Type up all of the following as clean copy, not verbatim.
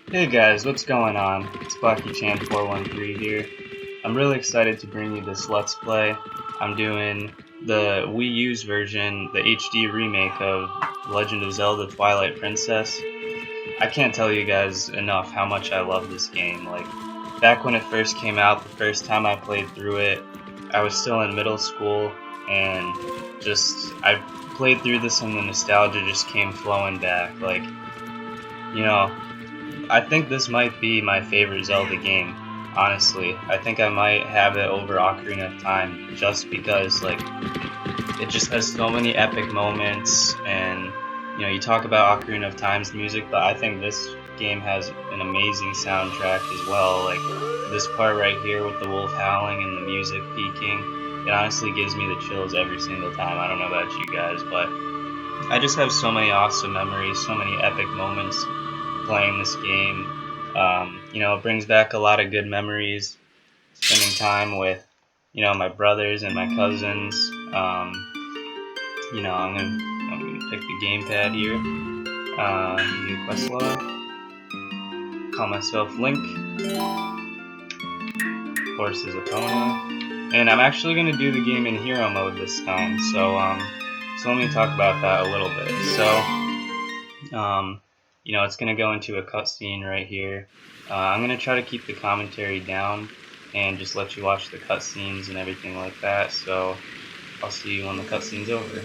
Hey guys, what's going on? It's BlackyChan413 here. I'm really excited to bring you this Let's Play. I'm doing the Wii U's version, the HD remake of Legend of Zelda Twilight Princess. I can't tell you guys enough how much I love this game. Like, back when it first came out, the first time I played through it, I was still in middle school, and I played through this and the nostalgia just came flowing back. Like, you know, I think this might be my favorite Zelda game, honestly. I think I might have it over Ocarina of Time just because, like, it just has so many epic moments, and, you talk about Ocarina of Time's music, but I think this game has an amazing soundtrack as well. Like, this part right here with the wolf howling and the music peaking, it honestly gives me the chills every single time. I don't know about you guys, but I just have so many awesome memories, so many epic moments playing this game. It brings back a lot of good memories, spending time with, my brothers and my cousins. I'm gonna pick the gamepad here. New quest log. Call myself Link. Horse is Epona. And I'm actually gonna do the game in hero mode this time. So let me talk about that a little bit. It's going to go into a cutscene right here. I'm going to try to keep the commentary down and just let you watch the cutscenes and everything like that. So I'll see you when the cutscene's over.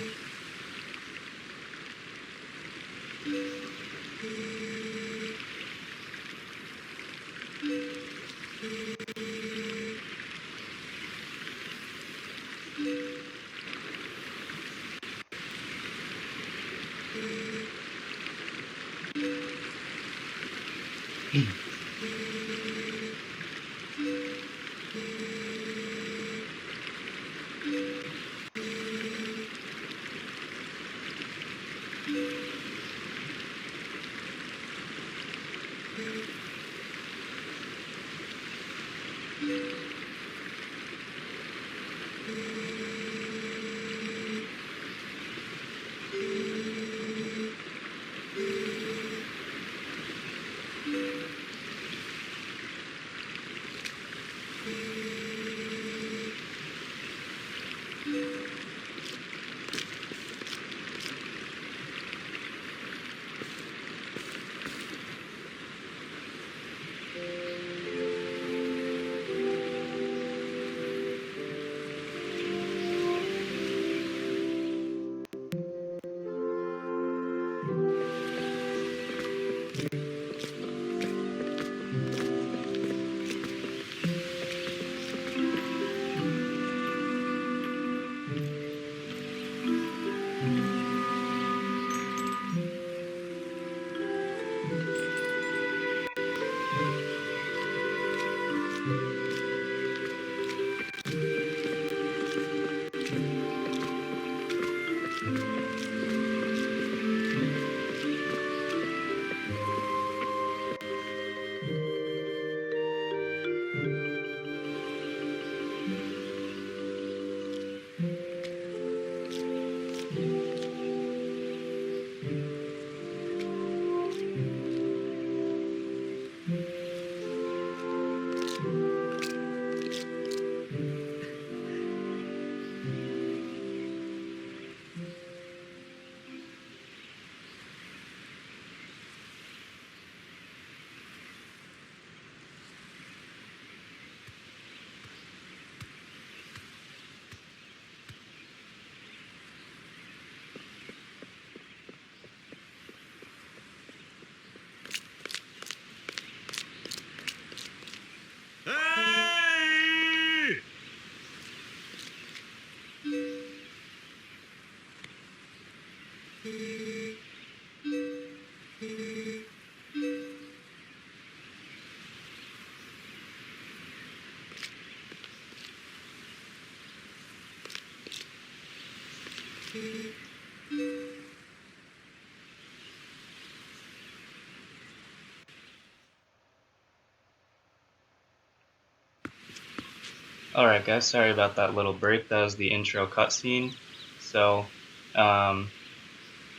Alright guys, sorry about that little break. That was the intro cutscene. So,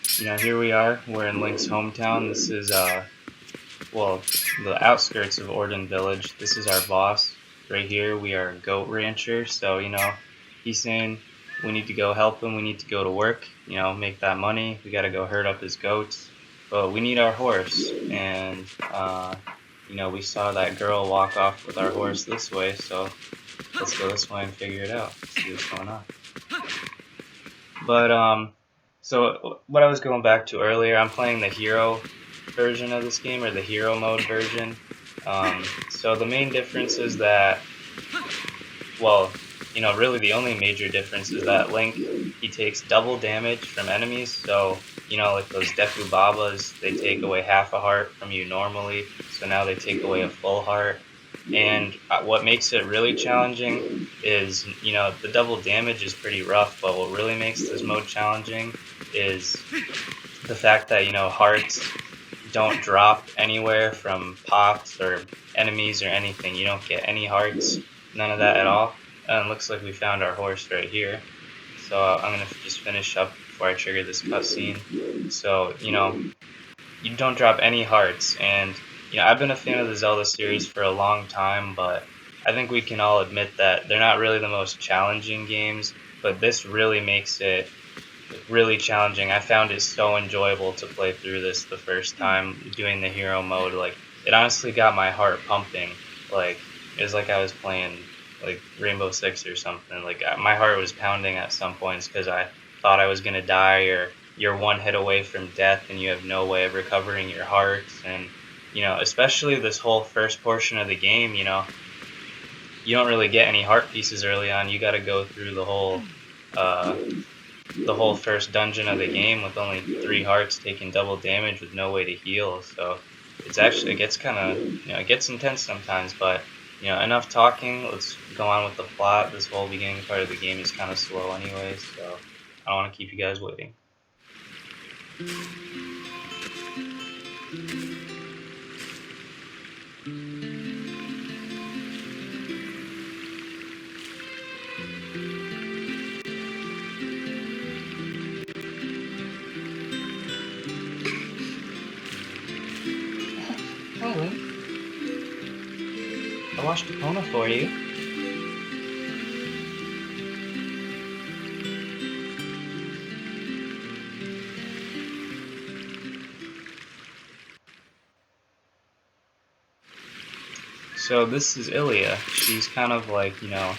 here we are. We're in Link's hometown. This is well, the outskirts of Orden Village. This is our boss. Right here, we are a goat rancher, so, you know, he's saying we need to go help him, we need to go to work, you know, make that money, we gotta go herd up his goats, but we need our horse, and, you know, we saw that girl walk off with our horse this way, so let's go this way and figure it out, see what's going on. But, so what I was going back to earlier, I'm playing the hero version of this game, or the hero mode version. So the main difference is that, well, you know, really the only major difference is that Link, he takes double damage from enemies, so, you know, like those Deku Babas, they take away half a heart from you normally, so now they take away a full heart. And what makes it really challenging is, you know, the double damage is pretty rough, but what really makes this mode challenging is the fact that, you know, hearts don't drop anywhere from pops or enemies or anything. You don't get any hearts, none of that at all. And it looks like we found our horse right here. So I'm going to just finish up before I trigger this cutscene. So, you know, you don't drop any hearts, and you know, I've been a fan of the Zelda series for a long time, but I think we can all admit that they're not really the most challenging games, but this really makes it really challenging. I found it so enjoyable to play through this the first time doing the hero mode. Like, it honestly got my heart pumping. Like, it was like I was playing like Rainbow Six or something. Like, my heart was pounding at some points because I thought I was gonna die, or you're one hit away from death and you have no way of recovering your hearts. And you know, especially this whole first portion of the game, you know, you don't really get any heart pieces early on. You got to go through the whole first dungeon of the game with only 3 hearts, taking double damage with no way to heal. So it's actually, it gets kind of, you know, it gets intense sometimes. But you know, enough talking. Let's go on with the plot. This whole beginning part of the game is kind of slow, anyways. So I don't want to keep you guys waiting. Hi, Link. I washed Epona for you. So this is Ilia. She's kind of like, you know,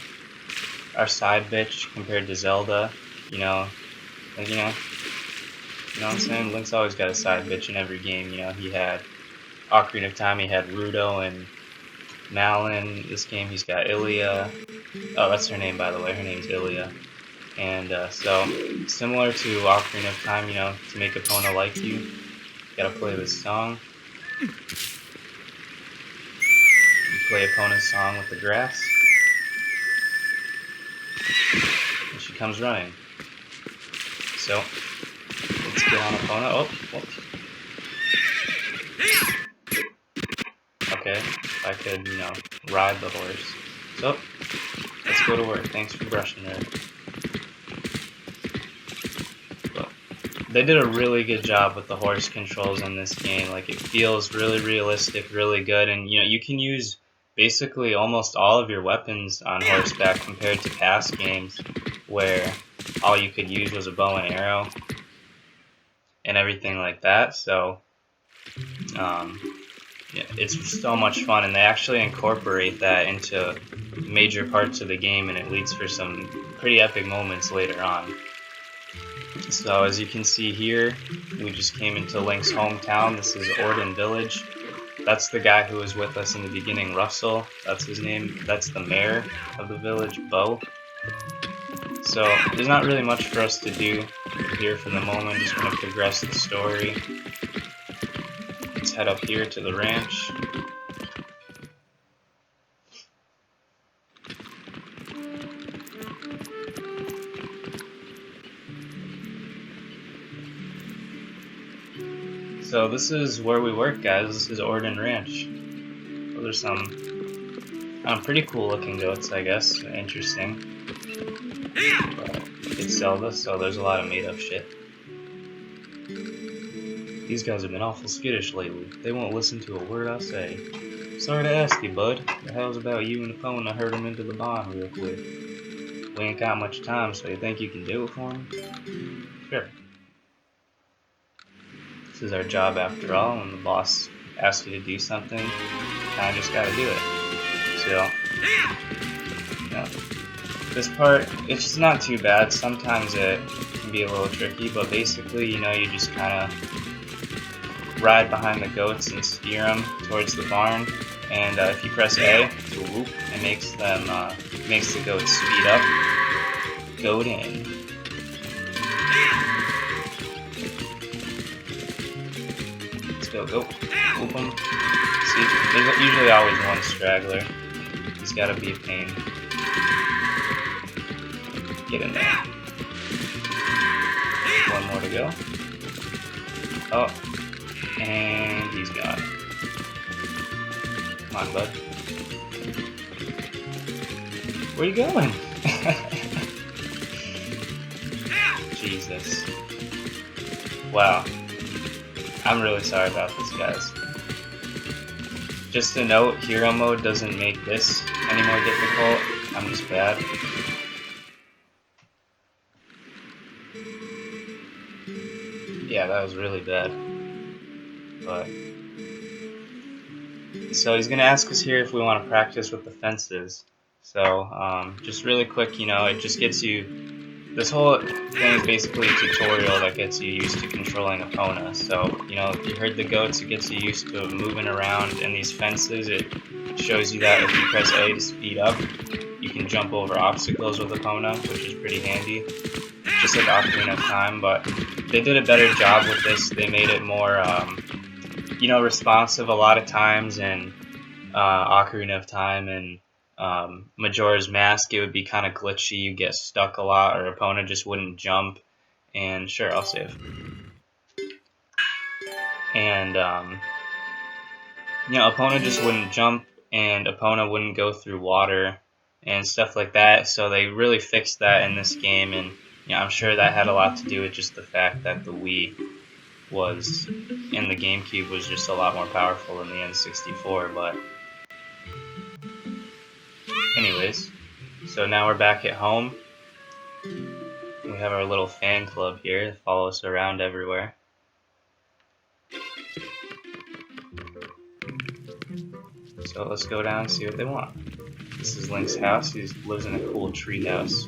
our side bitch compared to Zelda. You know, like, you know what I'm saying? Link's always got a side bitch in every game. You know, he had Ocarina of Time, he had Ruto and Malin. This game he's got Ilia. Oh, that's her name, by the way. Her name's Ilia. And so, similar to Ocarina of Time, you know, to make Epona like you gotta play this song. You play Epona's song with the grass. And she comes running. So, let's get on Epona. Oh, whoops. Okay, if I could, you know, ride the horse. So, let's go to work. Thanks for brushing her. But they did a really good job with the horse controls in this game. Like, it feels really realistic, really good, and you know, you can use basically almost all of your weapons on horseback compared to past games where all you could use was a bow and arrow and everything like that. So yeah, it's so much fun, and they actually incorporate that into major parts of the game, and it leads for some pretty epic moments later on. So as you can see here, we just came into Link's hometown. This is Orden Village. That's the guy who was with us in the beginning, Russell. That's his name. That's the mayor of the village, Bo. So there's not really much for us to do here for the moment. Just going to progress the story. Let's head up here to the ranch. So this is where we work, guys. This is Orden Ranch. Well, there's some pretty cool looking goats, I guess. Interesting. But it's Zelda, so there's a lot of made up shit. These guys have been awful skittish lately. They won't listen to a word I say. Sorry to ask you, bud. The hell's about you and Epona herd him into the barn real quick? We ain't got much time, so you think you can do it for him? Sure. This is our job after all. When the boss asks you to do something, you kinda just gotta do it. So, yeah. This part, it's just not too bad. Sometimes it can be a little tricky, but basically, you just kinda ride behind the goats and steer them towards the barn. And if you press A, it makes the goats speed up. Goat in. Let's go. Whoop them. See, there's usually always one straggler. He's gotta be a pain. Get in there. One more to go. Oh, and he's gone. Come on, bud. Where you going? Jesus. Wow. I'm really sorry about this, guys. Just a note, hero mode doesn't make this any more difficult. I'm just bad. Yeah, that was really bad. But so he's gonna ask us here if we want to practice with the fences. So just really quick, it just gets you. This whole thing is basically a tutorial that gets you used to controlling Epona. So you heard the goats, it gets you used to moving around in these fences. It shows you that if you press A to speed up, you can jump over obstacles with Epona, which is pretty handy. Just like Ocarina of Time, but they did a better job with this. They made it more, responsive a lot of times in Ocarina of Time and Majora's Mask. It would be kind of glitchy. You get stuck a lot, or Epona just wouldn't jump. And sure, I'll save. And Epona just wouldn't jump, and Epona wouldn't go through water and stuff like that. So they really fixed that in this game, and I'm sure that had a lot to do with just the fact that the Wii was, and the GameCube was just a lot more powerful than the N64, but anyways, so now we're back at home. We have our little fan club here that follow us around everywhere. So let's go down and see what they want. This is Link's house. He lives in a cool tree house.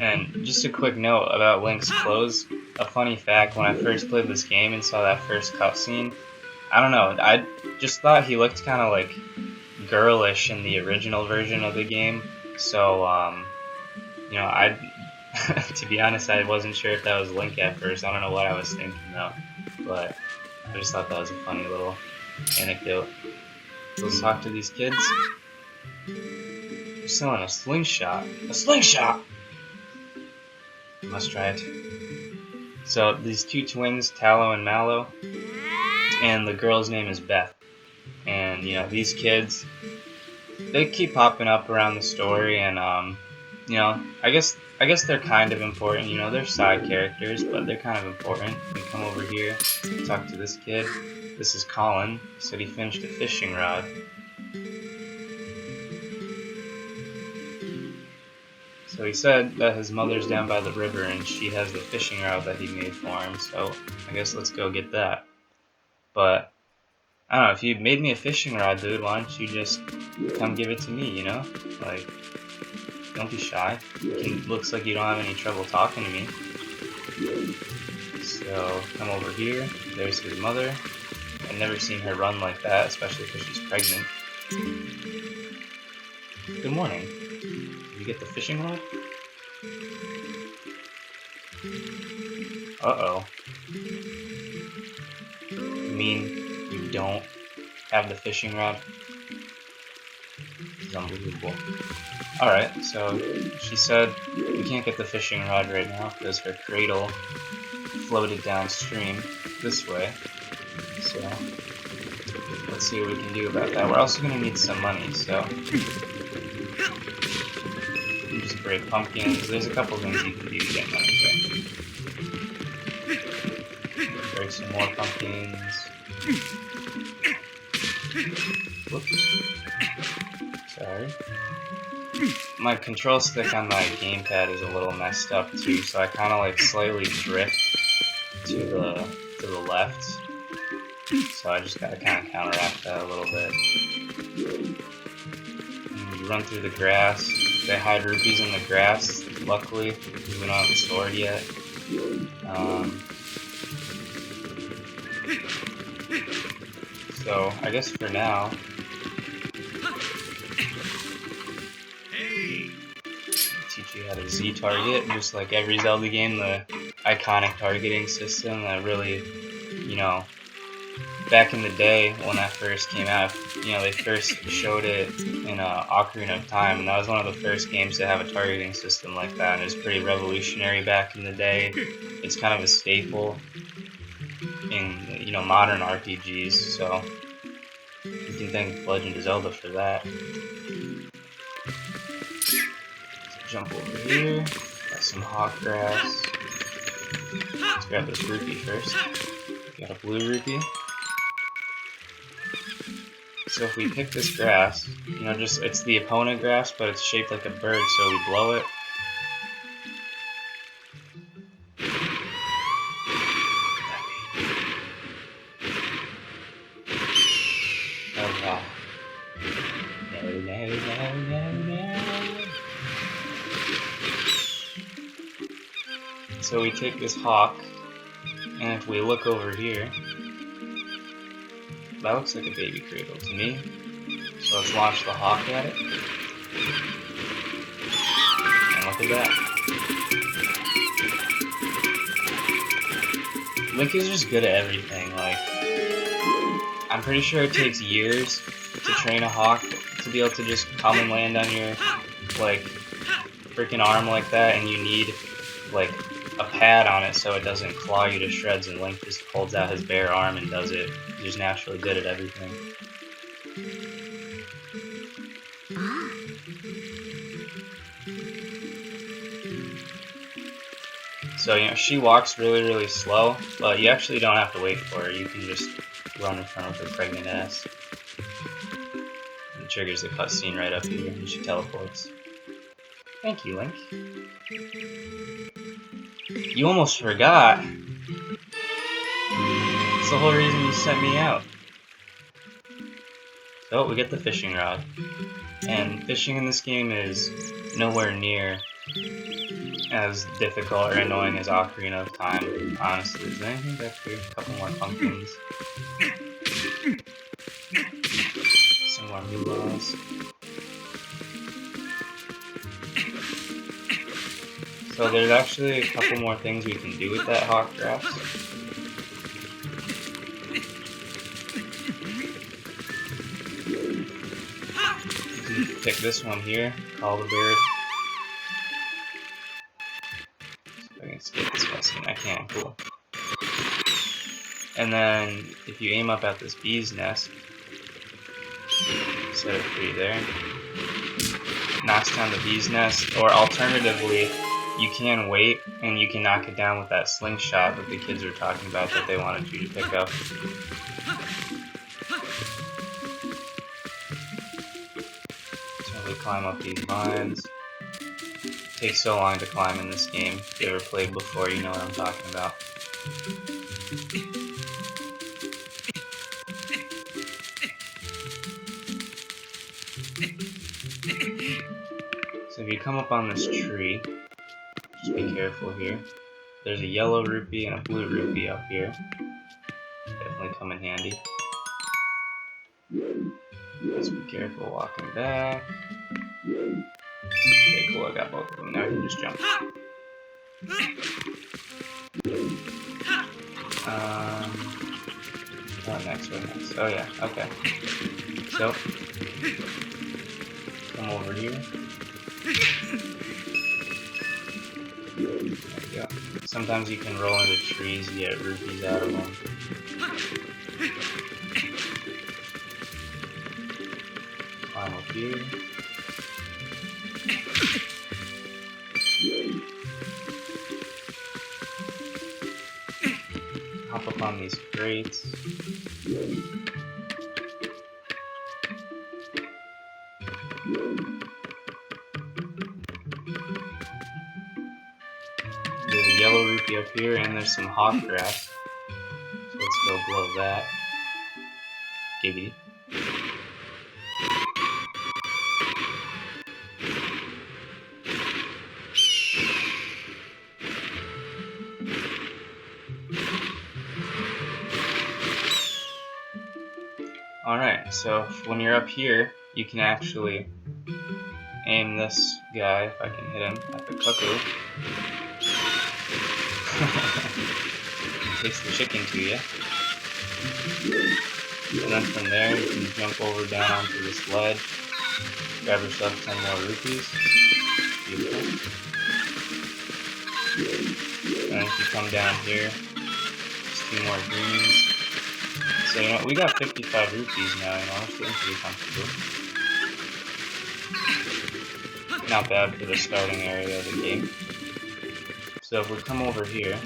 And just a quick note about Link's clothes. A funny fact, when I first played this game and saw that first cutscene, I don't know, I just thought he looked kind of like girlish in the original version of the game. So, I, to be honest, I wasn't sure if that was Link at first. I don't know what I was thinking though, but I just thought that was a funny little anecdote. Let's talk to these kids. They're selling a slingshot. A slingshot! Must try it. So these two twins, Tallow and Mallow, and the girl's name is Beth. And these kids, they keep popping up around the story, and I guess they're kind of important. They're side characters, but they're kind of important. We come over here, talk to this kid. This is Colin. He said he finished a fishing rod. So he said that his mother's down by the river and she has the fishing rod that he made for him, so I guess let's go get that. But, I don't know, if you made me a fishing rod, dude, why don't you just come give it to me, Like, don't be shy. It looks like you don't have any trouble talking to me. So, come over here, there's his mother. I've never seen her run like that, especially because she's pregnant. Good morning. You get the fishing rod? Uh-oh. You mean you don't have the fishing rod? This is unbelievable. Alright, so she said we can't get the fishing rod right now because her cradle floated downstream this way. So let's see what we can do about that. We're also going to need some money, so you just break pumpkins. There's a couple things you can do to get money here. Break some more pumpkins. Whoops. Sorry. My control stick on my gamepad is a little messed up too, so I kind of like slightly drift to the left. So I just gotta kind of counteract that a little bit. And you run through the grass. They hide rupees in the grass, luckily, because we don't have a sword yet. So I guess for now, teach you how to Z target, just like every Zelda game, the iconic targeting system that really, you know, back in the day when that first came out, you know, they first showed it in Ocarina of Time, and that was one of the first games to have a targeting system like that, and it was pretty revolutionary back in the day. It's kind of a staple in, you know, modern RPGs, so you can thank Legend of Zelda for that. So jump over here, got some hawk grass. Let's grab this rupee first. Got a blue rupee. So if we pick this grass, you know, just it's the opponent grass, but it's shaped like a bird, so we blow it. Oh wow. No. So we take this hawk, and if we look over here, that looks like a baby cradle to me. So let's launch the hawk at it. And look at that. Link is just good at everything. Like, I'm pretty sure it takes years to train a hawk to be able to just come and land on your, like, freaking arm like that, and you need, like, a pad on it so it doesn't claw you to shreds, and Link just holds out his bare arm and does it. He's just naturally good at everything. So, you know, she walks really, really slow, but you actually don't have to wait for her. You can just run in front of her pregnant ass. It triggers the cutscene right up here, and she teleports. Thank you, Link. You almost forgot. That's the whole reason you sent me out. So, we get the fishing rod. And fishing in this game is nowhere near as difficult or annoying as Ocarina of Time, honestly. Is there anything back here? A couple more pumpkins. Some more moolah. So there's actually a couple more things we can do with that hawk grass. You can pick this one here, call the bird. So I can skip this cutscene. I can, cool. And then if you aim up at this bee's nest, set it free there, knocks down the bee's nest, or alternatively, you can wait and you can knock it down with that slingshot that the kids were talking about that they wanted you to pick up. So we climb up these vines. It takes so long to climb in this game. If you ever played before, you know what I'm talking about. So if you come up on this tree, just be careful here. There's a yellow rupee and a blue rupee up here. Definitely come in handy. Just be careful walking back. Okay, cool, I got both of them. Now I can just jump. What next? Oh yeah, okay. So, come over here. There you go. Sometimes you can roll into trees and get rupees out of them. climb up here. Hop up on these crates. There's a yellow rupee up here, and there's some hawk grass. So let's go blow that. Giggity. Alright, so when you're up here, you can actually aim this guy, if I can hit him, at the cuckoo. He takes the chicken to you. And then from there, you can jump over down onto this ledge, grab yourself 10 more rupees. Beautiful. And if you come down here, just 2 more greens. So, you know, we got 55 rupees now, you know, it's getting pretty comfortable. Not bad for the starting area of the game. So if we come over here,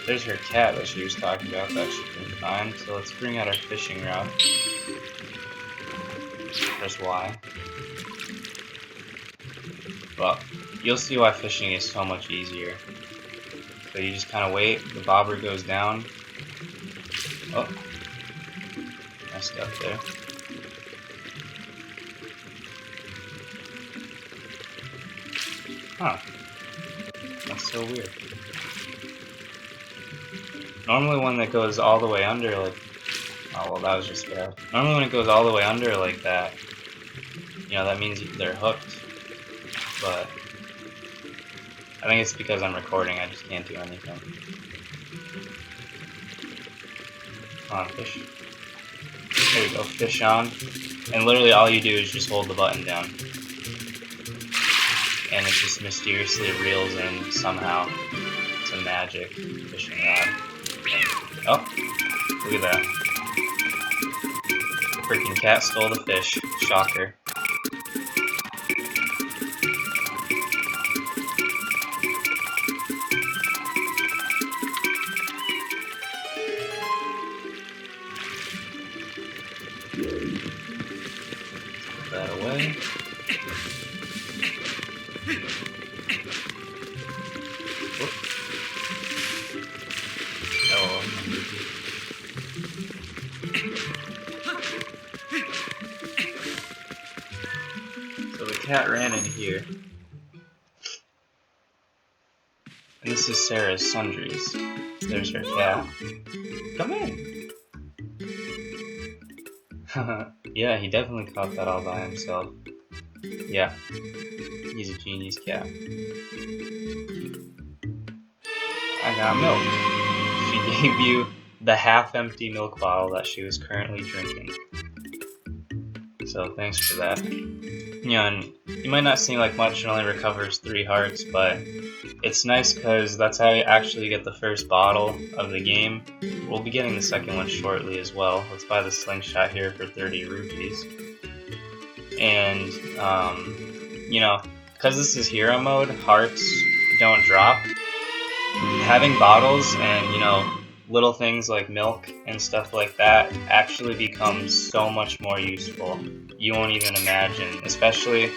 there's her cat that she was talking about that she couldn't find. So let's bring out our fishing rod. Press Y. Well, you'll see why fishing is so much easier. So you just kind of wait, the bobber goes down. Oh, messed up there. Huh. That's so weird. Normally when it goes all the way under, like... Oh, well, that was just bad. Normally when it goes all the way under like that, you know, that means they're hooked. But... I think it's because I'm recording, I just can't do anything. Come on, fish. There we go, fish on. And literally all you do is just hold the button down. And it just mysteriously reels in somehow. It's a magic fishing rod. Oh, look at that. The freaking cat stole the fish. Shocker. Put that away. So the cat ran in here. And this is Sarah's sundries. There's her cat. Come in! Yeah, he definitely caught that all by himself. Yeah, he's a genius cat. I got milk. She gave you the half-empty milk bottle that she was currently drinking. So thanks for that. You know, and you might not seem like much, it only recovers 3 hearts, but it's nice because that's how you actually get the first bottle of the game. We'll be getting the second one shortly as well. Let's buy the slingshot here for 30 rupees. And, you know, because this is hero mode, hearts don't drop. Having bottles and, you know, little things like milk and stuff like that actually becomes so much more useful. You won't even imagine, especially,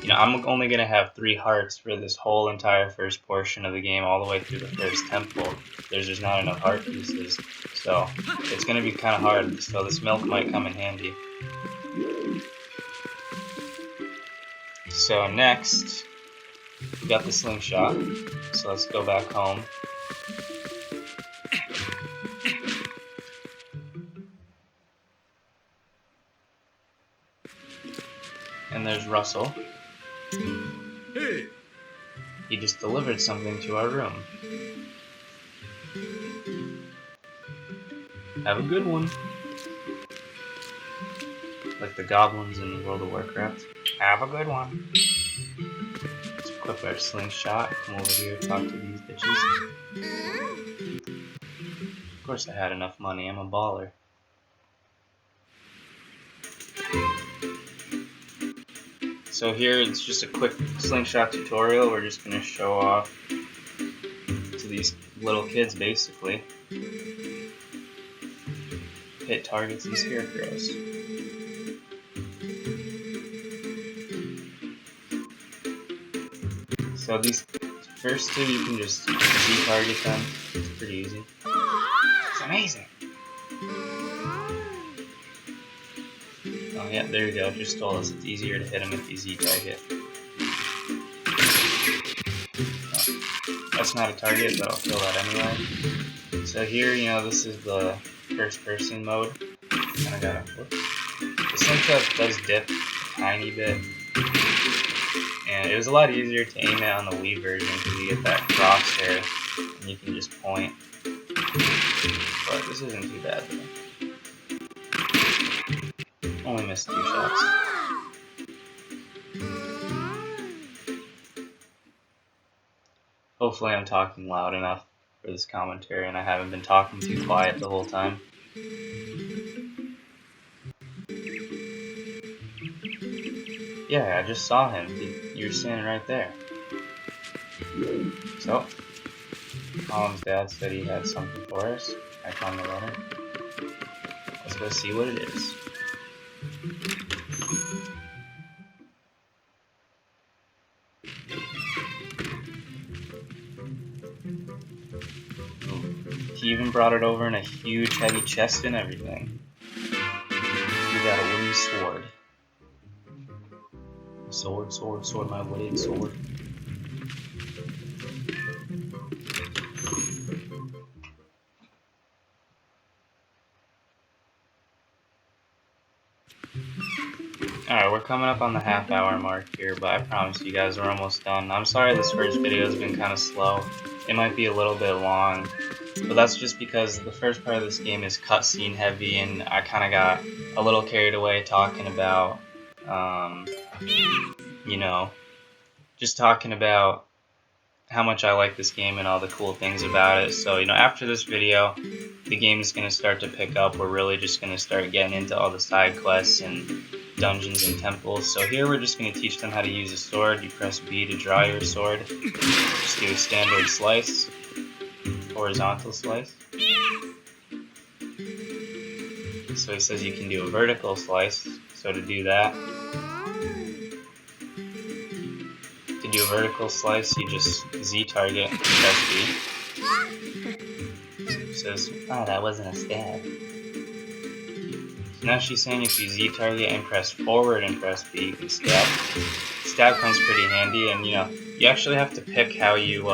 you know, I'm only going to have 3 hearts for this whole entire first portion of the game, all the way through the first temple. There's just not enough heart pieces, so it's going to be kind of hard, so this milk might come in handy. So next, we got the slingshot, so let's go back home. And there's Russell. Hey. He just delivered something to our room. Have a good one. Like the goblins in World of Warcraft. Have a good one. Let's equip our slingshot. Come over here, talk to these bitches. Of course I had enough money, I'm a baller. So here it's just a quick slingshot tutorial. We're just going to show off to these little kids basically. Hit targets and scarecrows. So these first two you can just Z-target them. It's pretty easy. It's amazing! Oh yeah, there you go, it just told us it's easier to hit them if you Z-target. Oh, that's not a target, but I'll kill that anyway. So here, you know, this is the first person mode. Kinda gotta flip. The slingshot does dip a tiny bit. And it was a lot easier to aim it on the Wii version because you get that crosshair and you can just point. But this isn't too bad though. Only missed 2 shots. Hopefully I'm talking loud enough for this commentary and I haven't been talking too quiet the whole time. Yeah, I just saw him. You were standing right there. So, Column's dad said he had something for us. I found the letter. Let's go see what it is. He even brought it over in a huge heavy chest and everything. We got a wooden sword. Sword, sword, sword, my wooden sword. Alright, we're coming up on the half-hour mark here, but I promise you guys we're almost done. I'm sorry this first video has been kind of slow. It might be a little bit long, but that's just because the first part of this game is cutscene heavy, and I kind of got a little carried away talking about, you know, just talking about how much I like this game and all the cool things about it. So, you know, after this video, the game is going to start to pick up. We're really just going to start getting into all the side quests and dungeons and temples. So here we're just going to teach them how to use a sword. You press B to draw your sword. Just do a standard slice, horizontal slice. So he says you can do a vertical slice. So to do that, to do a vertical slice, you just Z-target and press B. It says, oh, that wasn't a stab. So now she's saying if you Z-target and press forward and press B, you can stab. Stab comes pretty handy, and you know, you actually have to pick how you,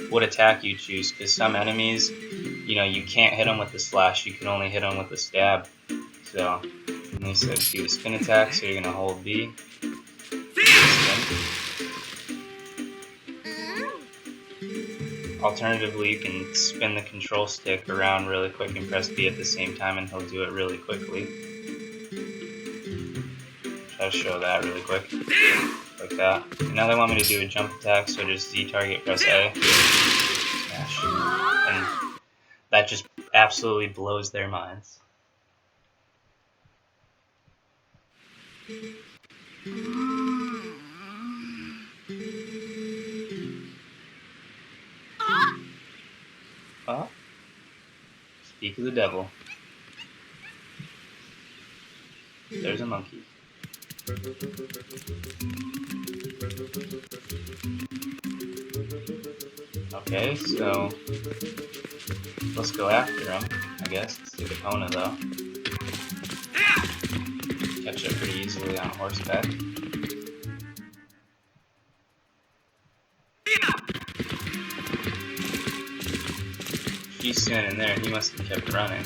what attack you choose, because some enemies, you know, you can't hit them with the slash, you can only hit them with the stab. So, and he said do a spin attack, so you're going to hold B. Spin. Alternatively, you can spin the control stick around really quick and press B at the same time, and he'll do it really quickly. Try to show that really quick. Like that. And now they want me to do a jump attack, so just Z-target, press A. Smash. And that just absolutely blows their minds. Oh. Speak of the devil. There's a monkey. Okay, so let's go after him, I guess. Let's do the Kona though. Catch up pretty easily on horseback. He's standing there, he must have kept running.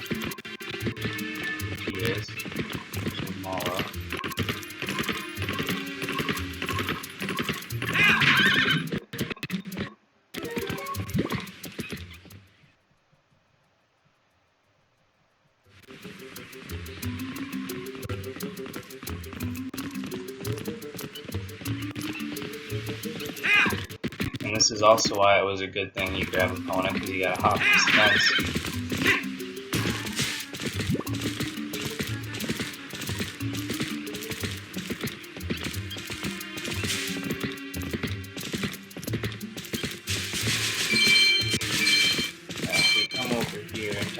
He is. Mala. And this is also why it was a good thing you grab a opponent, because you gotta hop this fence.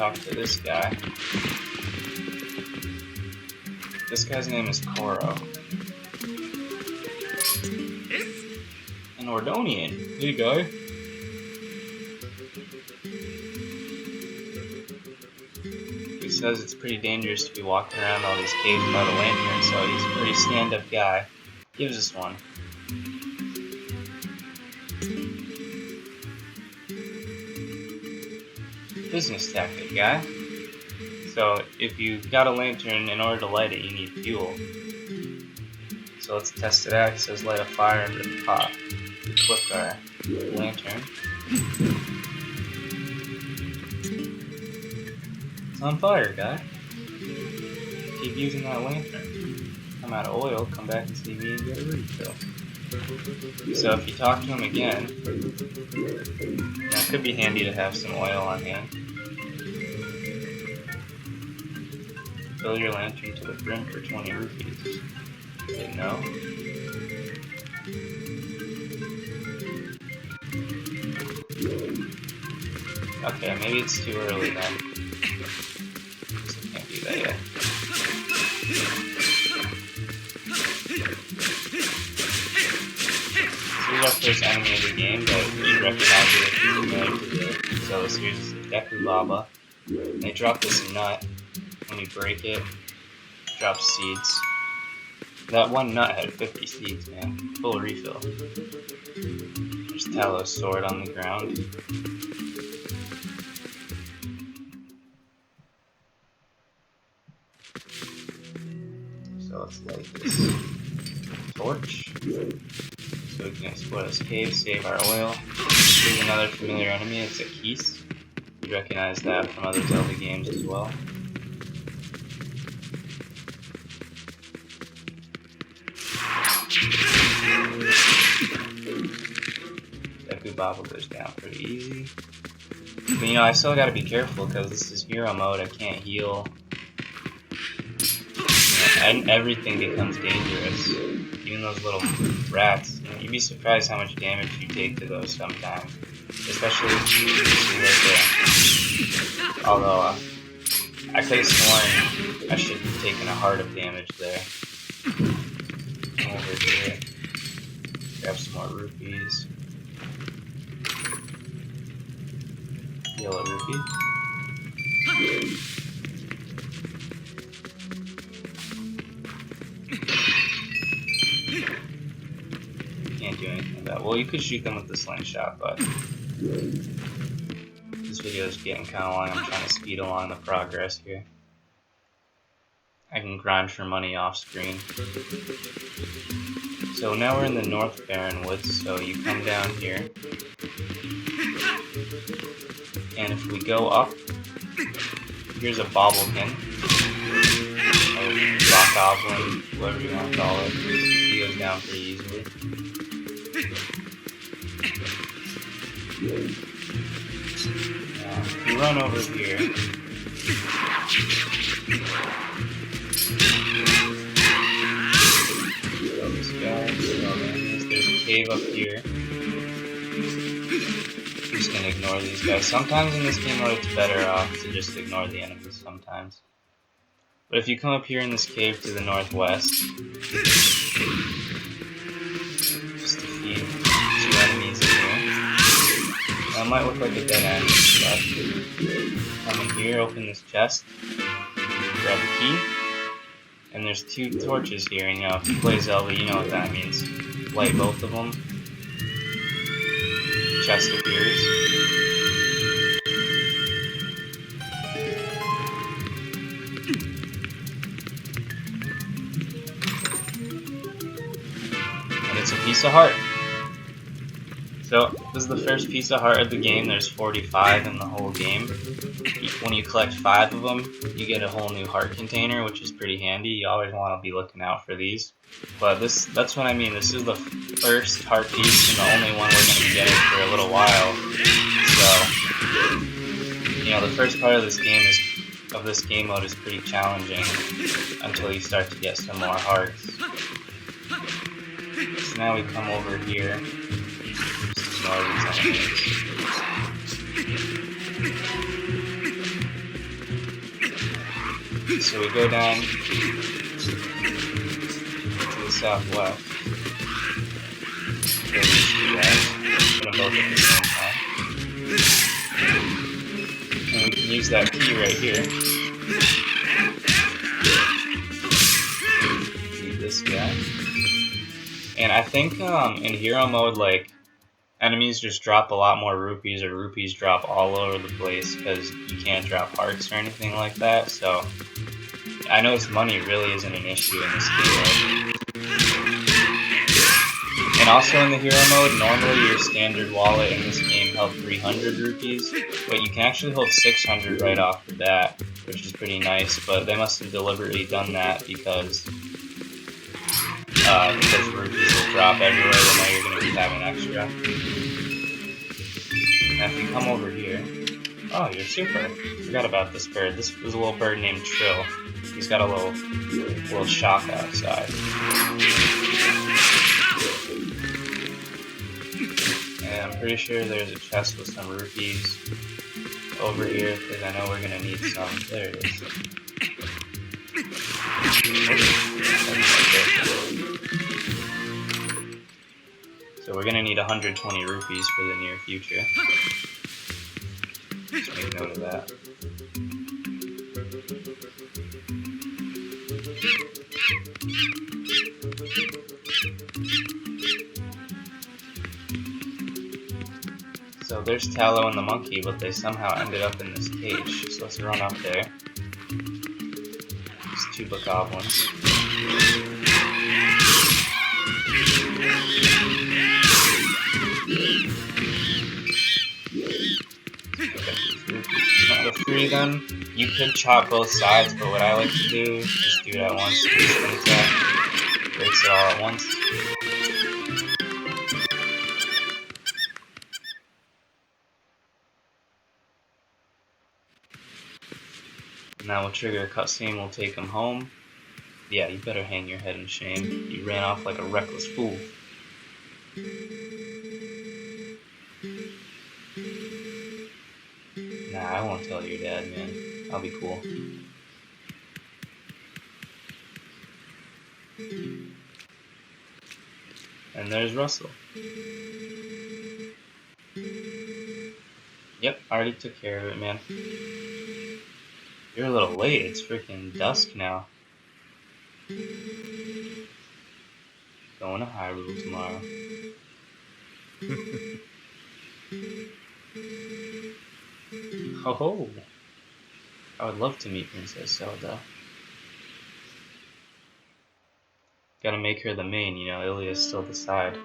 talk to this guy. This guy's name is Koro. An Ordonian. Hey, guy. He says it's pretty dangerous to be walking around all these caves without a lantern, so he's a pretty stand-up guy. Gives us one. Business tactic, guy. So if you got a lantern, in order to light it, you need fuel. So let's test it out. It says light a fire under the pot. Equip our lantern. It's on fire, guy. Keep using that lantern. I'm out of oil, come back and see me and get a refill. So if you talk to him again, it could be handy to have some oil on hand. Fill your lantern to the brim for 20 rupees. Didn't know. Okay, maybe it's too early then. So can't do that yet. This is our first enemy of the game, but you should recognize it if you're familiar with it. So here's Deku Baba. They drop this nut. When you break it, it drops seeds. That one nut had 50 seeds, man. Full refill. There's Talos' sword on the ground. So let's light this torch. So we can explore this cave, save our oil. Here's another familiar enemy, it's a Keese. You recognize that from other Zelda games as well. Deku Baba goes down pretty easy. But you know, I still gotta be careful because this is hero mode, I can't heal. And everything becomes dangerous. Even those little rats. You know, you'd be surprised how much damage you take to those sometimes. Especially if you see right there. Although, I could have sworn I should have taken a heart of damage there. Come over here. Grab some more rupees. Yellow rupee. Can't do anything with that. Well, you could shoot them with the slingshot, but this video is getting kind of long. I'm trying to speed along the progress here. I can grind for money off screen. So now we're in the North Barren Woods, so you come down here. And if we go up, here's a bobblekin. Or rock goblin, whatever you want to call it. He goes down pretty easily. If you run over here, there's a cave up here. I'm just gonna ignore these guys. Sometimes in this game mode it's better off to just ignore the enemies sometimes. But if you come up here in this cave to the northwest, just defeat 2 enemies in here. That might look like a dead end, but come in here, open this chest, grab the key, and there's 2 torches here, and you know, if you play Zelda, you know what that means. Light both of them, chest appears. And it's a piece of heart. So, this is the first piece of heart of the game. There's 45 in the whole game. When you collect 5 of them, you get a whole new heart container, which is pretty handy. You always want to be looking out for these. But that's what I mean. This is the first heart piece and the only one we're going to be getting for a little while. So, you know, the first part of this game mode is pretty challenging until you start to get some more hearts. So now we come over here. Just ignore these enemies. So we go down to the southwest. Get these two guys. Put them both at the same time. And we can use that key right here. Beat this guy. And I think in hero mode, like, enemies just drop a lot more rupees, or rupees drop all over the place because you can't drop hearts or anything like that. So I know money really isn't an issue in this game. And also in the hero mode, normally your standard wallet in this game held 300 rupees, but you can actually hold 600 right off the bat, which is pretty nice. But they must have deliberately done that because rupees will drop everywhere, then now you're going to be having extra. Now if you come over here, oh, you're super. Forgot about this bird. This was a little bird named Trill. He's got a little shock outside. And I'm pretty sure there's a chest with some rupees over here, because I know we're going to need some. There it is. So we're gonna need 120 rupees for the near future. Just make note of that. So there's Tallow and the monkey, but they somehow ended up in this cage. So let's run up there. These two bokoblins. Out of 3 of them, you could chop both sides, but what I like to do is just do it at once. Breaks it all at once. Now we'll trigger a cutscene, we'll take him home. Yeah, you better hang your head in shame. You ran off like a reckless fool. Nah, I won't tell your dad, man. I'll be cool. And there's Russell. Yep, already took care of it, man. You're a little late, it's freaking dusk now. Going to Hyrule tomorrow. Oh, I would love to meet Princess Zelda. Gotta make her the main, you know, Ilia's still the side.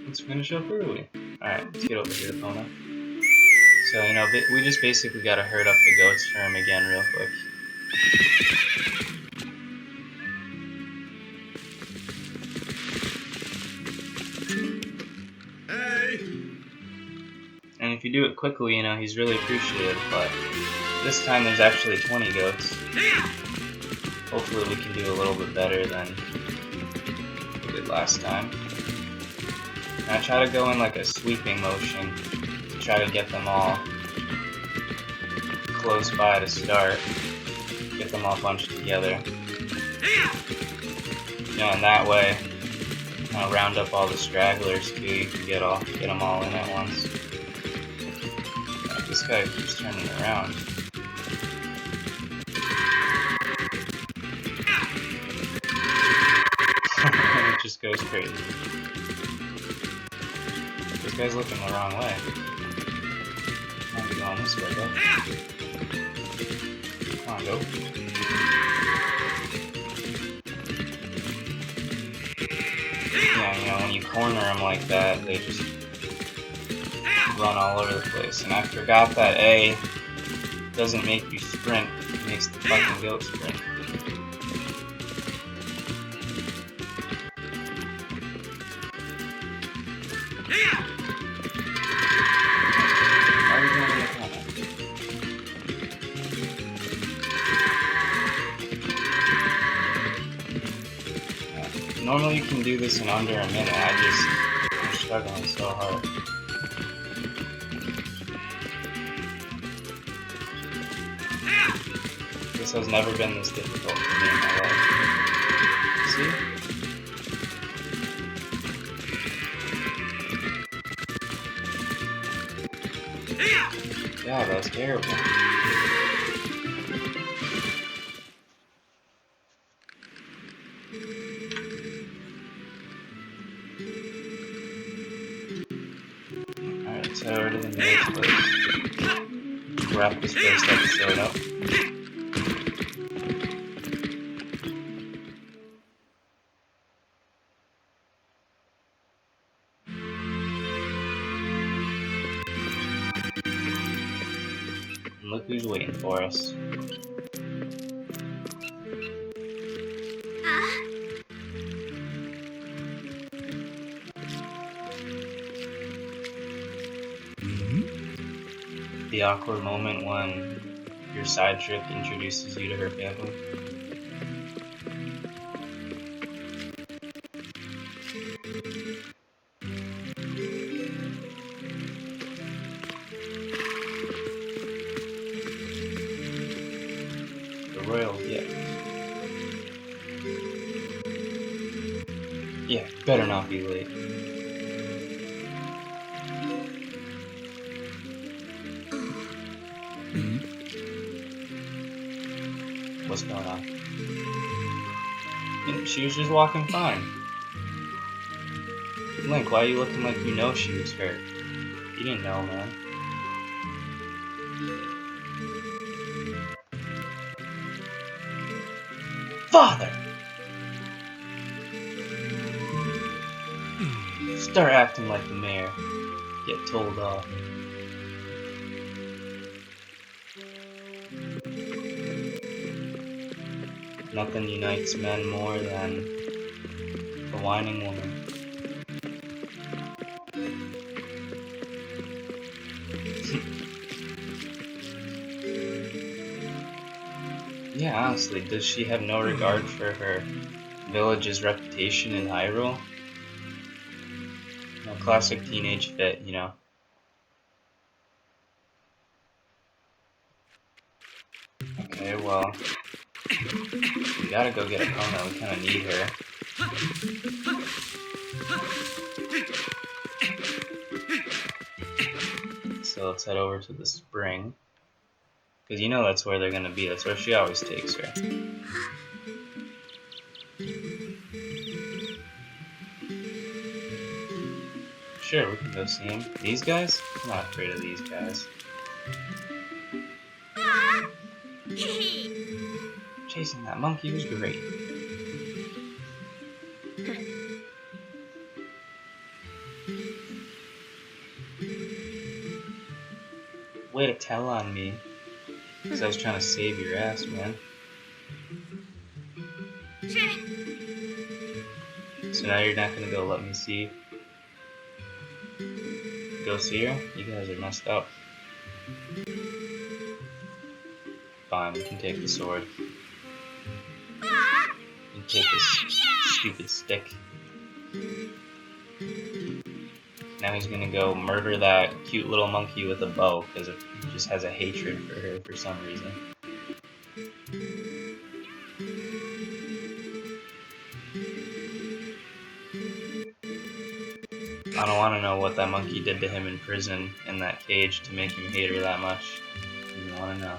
Let's finish up early. Alright, let's get over here, Pona. So, you know, we just basically gotta herd up the goats for him again real quick. Hey! And if you do it quickly, you know, he's really appreciative, but this time there's actually 20 goats. Hopefully we can do a little bit better than we did last time. And I try to go in like a sweeping motion to try to get them all close by to start. Get them all bunched together. You know, and that way, round up all the stragglers too. You can get them all in at once. This guy keeps turning around. It just goes crazy. This guy's looking the wrong way. I'll be going this way, though. Come on, go. Yeah, you know, when you corner them like that, they just run all over the place. And I forgot that A doesn't make you sprint, it makes the fucking goat sprint. Why are we going in the corner? Normally you can do this in under a minute. I'm struggling so hard. This has never been this difficult for me in my life. See? Yeah, that was terrible. Alright, let's head over to the next place. Wrap this first episode up. And look who's waiting for us. The awkward moment when your side chick introduces you to her family. The royal gift. Yeah, better not be late. What's going on? Yeah, she was just walking fine. Link, why are you looking like you know she was hurt? You didn't know, man. Father! Start acting like the mayor. Get told off. Nothing unites men more than a whining woman. Yeah, honestly, does she have no regard for her village's reputation in Hyrule? No, classic teenage fit, you know. Okay, well, we gotta go get Epona. We kinda need her. So let's head over to the spring. Because you know that's where they're gonna be. That's where she always takes her. Sure, we can go see him. These guys? I'm not afraid of these guys. Chasing that monkey was great. Way to tell on me. Because I was trying to save your ass, man. So now you're not gonna go let me see? Go see her? You guys are messed up. Fine, we can take the sword. You can take this stupid stick. Now he's gonna go murder that cute little monkey with a bow because he just has a hatred for her for some reason. I don't want to know what that monkey did to him in prison in that cage to make him hate her that much. I don't want to know.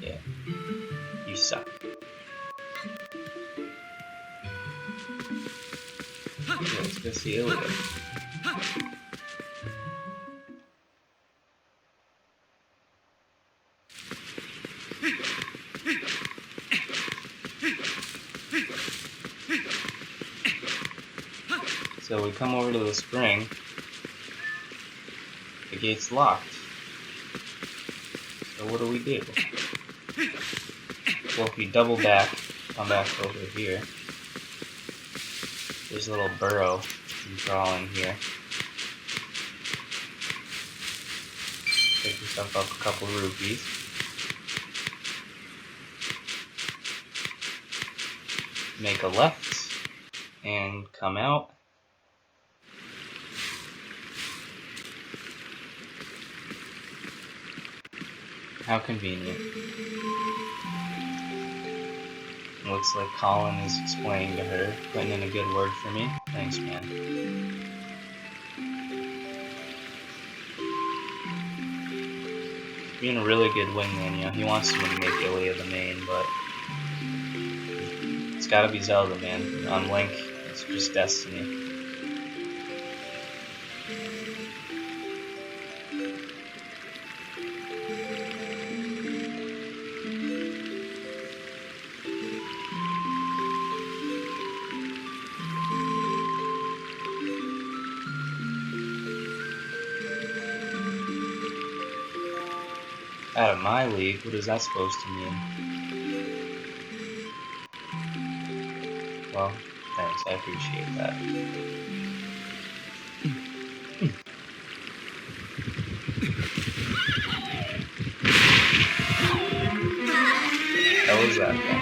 Yeah, you suck. Yeah, let's go see Ilya. So we come over to the spring. The gate's locked. So what do we do? Well, if we double back come back over here. There's a little burrow you can crawl in here. Pick yourself up a couple rupees. Make a left and come out. How convenient. Looks like Colin is explaining to her, putting in a good word for me. Thanks, man. Being a really good wingman, you know, he wants to make Ilia the main, but it's gotta be Zelda, man. On Link, it's just destiny. Out of my league? What is that supposed to mean? Well, thanks, I appreciate that. How was that thing?